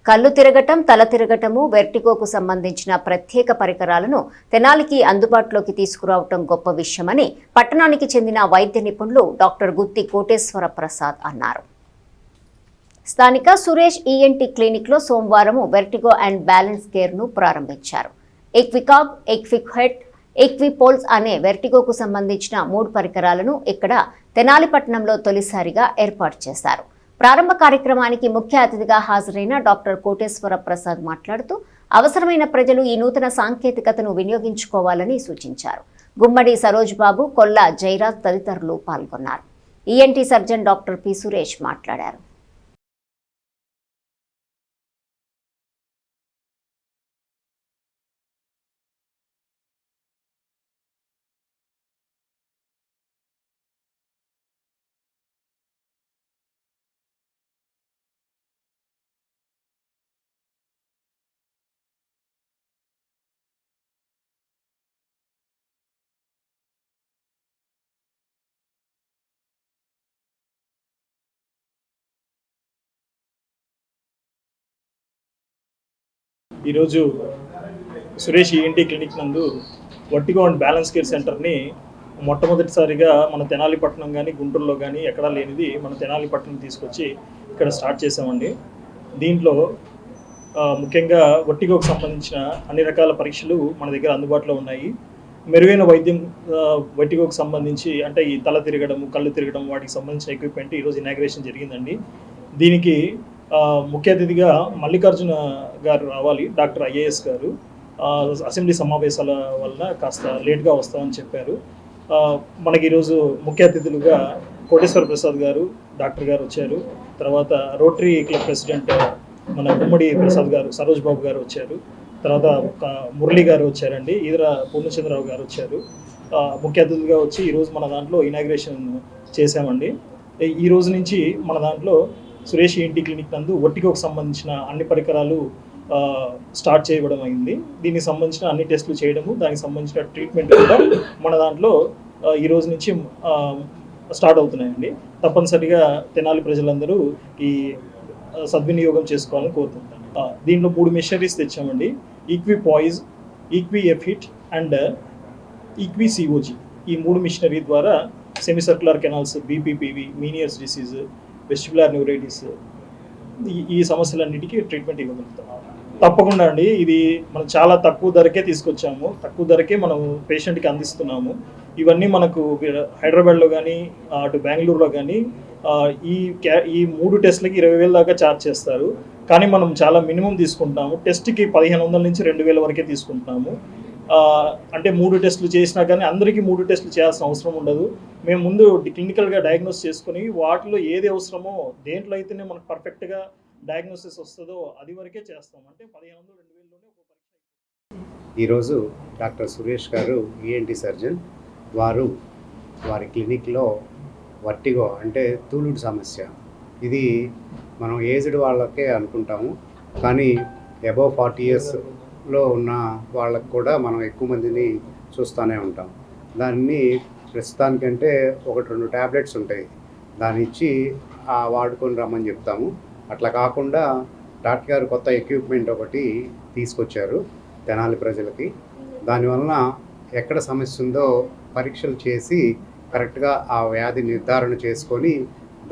కళ్ళు తిరగటం, తల తిరగటము, వెర్టిగోకు సంబంధించిన ప్రత్యేక పరికరాలను తెనాలికి అందుబాటులోకి తీసుకురావటం గొప్ప విషయమని పట్టణానికి చెందిన వైద్య నిపుణులు డాక్టర్ గుత్తి కోటేశ్వర ప్రసాద్ అన్నారు. స్థానిక సురేష్ ఈఎన్టీ క్లినిక్ లో సోమవారం వెర్టిగో అండ్ బ్యాలెన్స్ కేర్ ను ప్రారంభించారు. ఎక్వికాబ్, ఎక్విక్హెడ్, ఎక్విపోల్స్ అనే వెర్టిగోకు సంబంధించిన 3 పరికరాలను ఇక్కడ తెనాలి పట్టణంలో తొలిసారిగా ఏర్పాటు చేశారు. ప్రారంభ కార్యక్రమానికి ముఖ్య అతిథిగా హాజరైన డాక్టర్ కోటేశ్వర ప్రసాద్ మాట్లాడుతూ అవసరమైన ప్రజలు ఈ నూతన సాంకేతికతను వినియోగించుకోవాలని సూచించారు. గుమ్మడి సరోజ్ బాబు, కొల్లా జైరాజ్ తదితరులు పాల్గొన్నారు. ENT surgeon doctor P Suresh మాట్లాడారు. ఈరోజు సురేష్ ఈఎన్టీ క్లినిక్ నందు వర్టిగో అండ్ బ్యాలెన్స్ కేర్ సెంటర్ని మొట్టమొదటిసారిగా మన తెనాలి పట్టణం కానీ గుంటూరులో కానీ ఎక్కడా లేనిది మన తెనాలి పట్టణం తీసుకొచ్చి ఇక్కడ స్టార్ట్ చేసామండి. దీంట్లో ముఖ్యంగా వర్టిగోకు సంబంధించిన అన్ని రకాల పరీక్షలు మన దగ్గర అందుబాటులో ఉన్నాయి. మెరుగైన వైద్యం వర్టిగోకు సంబంధించి అంటే ఈ తల తిరగడం, కళ్ళు తిరగడం వాటికి సంబంధించిన ఎక్విప్మెంట్ ఈరోజు ఇనాగ్రేషన్ జరిగిందండి. దీనికి ముఖ్య అతిథిగా మల్లికార్జున గారు రావాలి, డాక్టర్ ఐఏఎస్ గారు. అసెంబ్లీ సమావేశాల వలన కాస్త లేట్గా వస్తామని చెప్పారు. మనకి ఈరోజు ముఖ్య అతిథులుగా కోటేశ్వర ప్రసాద్ గారు, డాక్టర్ గారు వచ్చారు. తర్వాత రోటరీ క్లబ్ ప్రెసిడెంట్ మన గుమ్మడి ప్రసాద్ గారు, సరోజ్ బాబు గారు వచ్చారు. తర్వాత మురళి గారు వచ్చారండి, ఈదర పూర్ణచంద్రరావు గారు వచ్చారు. ముఖ్య అతిథులుగా వచ్చి ఈరోజు మన దాంట్లో ఇనాగ్రేషన్ చేశామండి. ఈ రోజు నుంచి మన దాంట్లో సురేష్ ఈఎన్టీ క్లినిక్ నందు వర్టిగోకు సంబంధించిన అన్ని పరికరాలు స్టార్ట్ చేయడం అయింది. దీనికి సంబంధించిన అన్ని టెస్టులు చేయడము, దానికి సంబంధించిన ట్రీట్మెంట్ కూడా మన దాంట్లో ఈ రోజు నుంచి స్టార్ట్ అవుతున్నాయండి. తప్పనిసరిగా తెనాలి ప్రజలందరూ ఈ సద్వినియోగం చేసుకోవాలని కోరుకుంటాను. దీంట్లో 3 మిషనరీస్ తెచ్చామండి. ఈక్విపాయిజ్, ఈక్విఎఫిట్ అండ్ ఈక్విసిఓజీ. ఈ 3 మిషనరీ ద్వారా semi circular canals, BPPV, Meniere's disease, vestibular neuritis ఈ సమస్యలన్నిటికీ ట్రీట్మెంట్ ఇవ్వగలుగుతాం. తప్పకుండా అండి, ఇది మనం చాలా తక్కువ ధరకే తీసుకొచ్చాము. తక్కువ ధరకే మనం పేషెంట్కి అందిస్తున్నాము. ఇవన్నీ మనకు హైదరాబాద్లో కానీ అటు బెంగళూరులో కానీ ఈ 3 టెస్ట్లకి 20,000 దాకా ఛార్జ్ చేస్తారు. కానీ మనం చాలా మినిమం తీసుకుంటాము. టెస్ట్కి 1,500 నుంచి 2,000 వరకే తీసుకుంటున్నాము. అంటే 3 టెస్టులు చేసినా కానీ అందరికీ 3 టెస్టులు చేయాల్సిన అవసరం ఉండదు. మేము ముందు క్లినికల్గా డయాగ్నోస్ చేసుకుని వాటిలో ఏది అవసరమో, దేంట్లో అయితేనే మనకు పర్ఫెక్ట్గా డయాగ్నోసిస్ వస్తుందో అది వరకే చేస్తాం. అంటే 1,500, 2,000లోనే ఒక పరీక్ష. ఈరోజు డాక్టర్ సురేష్ గారు ఈఎన్టీ సర్జన్, వారి క్లినిక్లో వర్టిగో అంటే తూలుడు సమస్య, ఇది మనం ఏజ్డ్ వాళ్ళకే అనుకుంటాము, కానీ అబవ్ 40 ఇయర్స్లో ఉన్న వాళ్ళకు కూడా మనం ఎక్కువ మందిని చూస్తూనే ఉంటాం. దాన్ని ప్రస్తుతానికంటే 1-2 ట్యాబ్లెట్స్ ఉంటాయి, దాన్ని ఇచ్చి వాడుకొని రమ్మని చెప్తాము. అట్లా కాకుండా డాక్టర్ గారు కొత్త ఎక్విప్మెంట్ ఒకటి తీసుకొచ్చారు తెనాలి ప్రజలకి. దానివలన ఎక్కడ సమస్య ఉందో పరీక్షలు చేసి కరెక్ట్గా ఆ వ్యాధి నిర్ధారణ చేసుకొని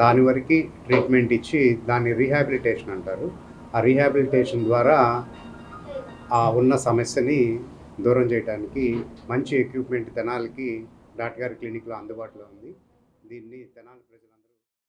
దాని వరకు ట్రీట్మెంట్ ఇచ్చి దాన్ని రీహాబిలిటేషన్ అంటారు. ఆ రీహాబిలిటేషన్ ద్వారా ఉన్న సమస్యని దూరం చేయడానికి మంచి ఎక్విప్మెంట్ తెనాలికి డాక్టర్ గారి క్లినిక్లో అందుబాటులో ఉంది. దీన్ని తెనాలి ప్రజలు